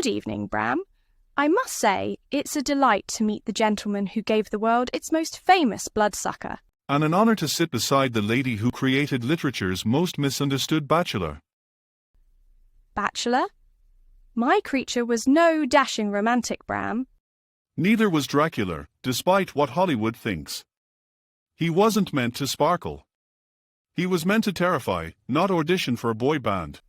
Good evening, Bram. I must say, it's a delight to meet the gentleman who gave the world its most famous bloodsucker. And an honor to sit beside the lady who created literature's most misunderstood bachelor. Bachelor? My creature was no dashing romantic, Bram. Neither was Dracula, despite what Hollywood thinks. He wasn't meant to sparkle. He was meant to terrify, not audition for a boy band.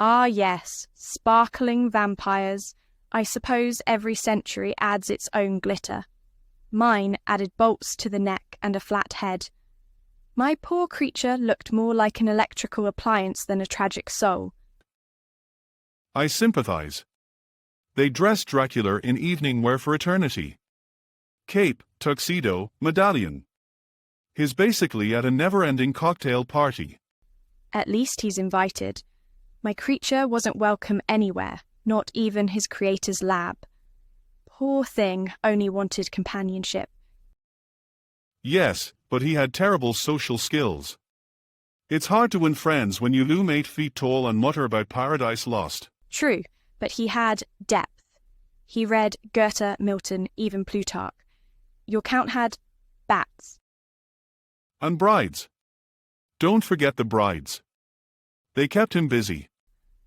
Ah yes, sparkling vampires. I suppose every century adds its own glitter. Mine added bolts to the neck and a flat head. My poor creature looked more like an electrical appliance than a tragic soul. I sympathize. They dressed Dracula in evening wear for eternity. Cape, tuxedo, medallion. He's basically at a never-ending cocktail party. At least he's invited. My creature wasn't welcome anywhere, not even his creator's lab. Poor thing only wanted companionship. Yes, but he had terrible social skills. It's hard to win friends when you loom 8 feet tall and mutter about paradise lost. True, but he had depth. He read Goethe, Milton, even Plutarch. Your count had bats. And brides. Don't forget the brides. They kept him busy.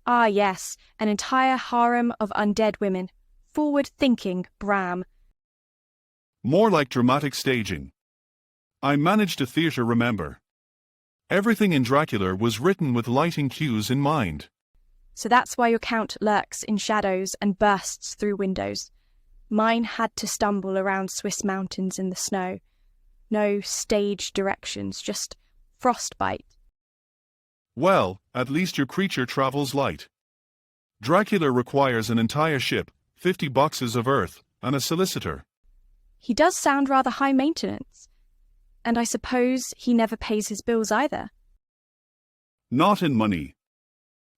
Ah yes, an entire harem of undead women. Forward-thinking Bram. More like dramatic staging. I managed a theatre, remember. Everything in Dracula was written with lighting cues in mind. So that's why your count lurks in shadows and bursts through windows. Mine had to stumble around Swiss mountains in the snow. No stage directions, just frostbite. Well, at least your creature travels light. Dracula requires an entire ship, 50 boxes of earth, and a solicitor. He does sound rather high maintenance. And I suppose he never pays his bills either. Not in money.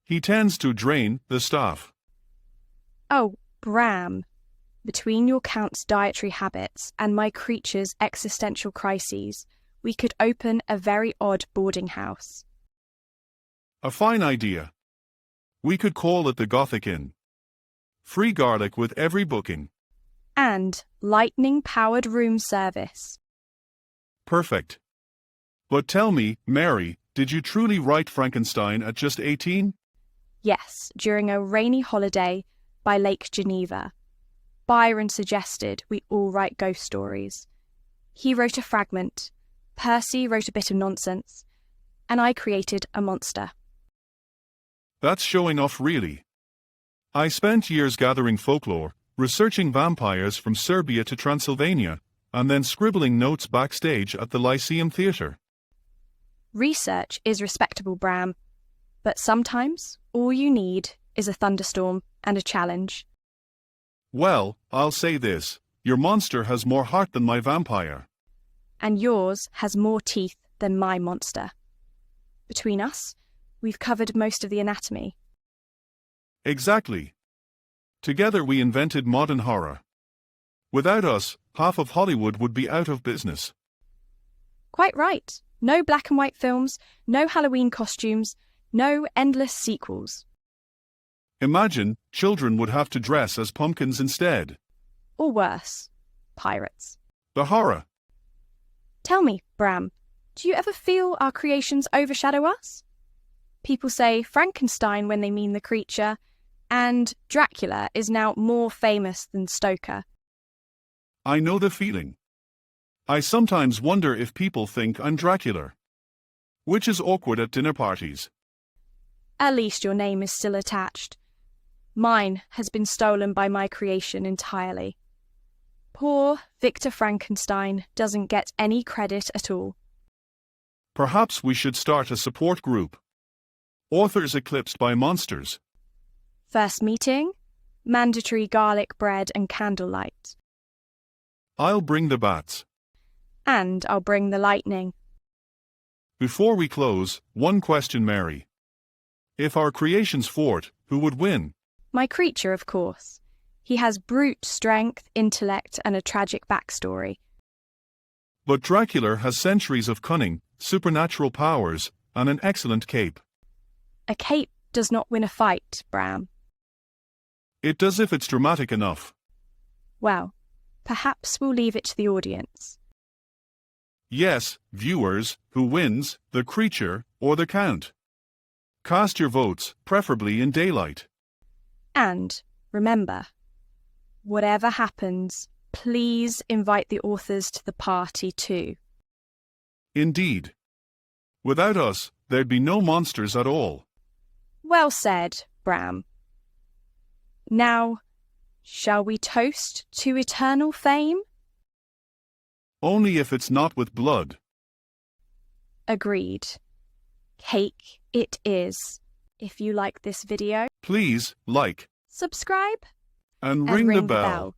He tends to drain the staff. Oh, Bram. Between your count's dietary habits and my creature's existential crises, we could open a very odd boarding house. A fine idea. We could call it the Gothic Inn. Free garlic with every booking. And lightning-powered room service. Perfect. But tell me, Mary, did you truly write Frankenstein at just 18? Yes, during a rainy holiday by Lake Geneva. Byron suggested we all write ghost stories. He wrote a fragment, Percy wrote a bit of nonsense, and I created a monster. That's showing off, really. I spent years gathering folklore, researching vampires from Serbia to Transylvania, and then scribbling notes backstage at the Lyceum Theatre. Research is respectable, Bram, but sometimes all you need is a thunderstorm and a challenge. Well, I'll say this, your monster has more heart than my vampire. And yours has more teeth than my monster. Between us, we've covered most of the anatomy. Exactly. Together we invented modern horror. Without us, half of Hollywood would be out of business. Quite right. No black and white films, no Halloween costumes, no endless sequels. Imagine, children would have to dress as pumpkins instead. Or worse, pirates. The horror. Tell me, Bram, do you ever feel our creations overshadow us? People say Frankenstein when they mean the creature, and Dracula is now more famous than Stoker. I know the feeling. I sometimes wonder if people think I'm Dracula. Which is awkward at dinner parties. At least your name is still attached. Mine has been stolen by my creation entirely. Poor Victor Frankenstein doesn't get any credit at all. Perhaps we should start a support group. Authors eclipsed by monsters. First meeting, mandatory garlic bread and candlelight. I'll bring the bats. And I'll bring the lightning. Before we close, one question, Mary. If our creations fought, who would win? My creature, of course. He has brute strength, intellect, and a tragic backstory. But Dracula has centuries of cunning, supernatural powers, and an excellent cape. A cape does not win a fight, Bram. It does if it's dramatic enough. Well, perhaps we'll leave it to the audience. Yes, viewers, who wins, the creature or the count? Cast your votes, preferably in daylight. And remember, whatever happens, please invite the authors to the party too. Indeed. Without us, there'd be no monsters at all. Well said, Bram. Now, shall we toast to eternal fame? Only if it's not with blood. Agreed. Cake it is. If you like this video, Please like subscribe and and ring the bell.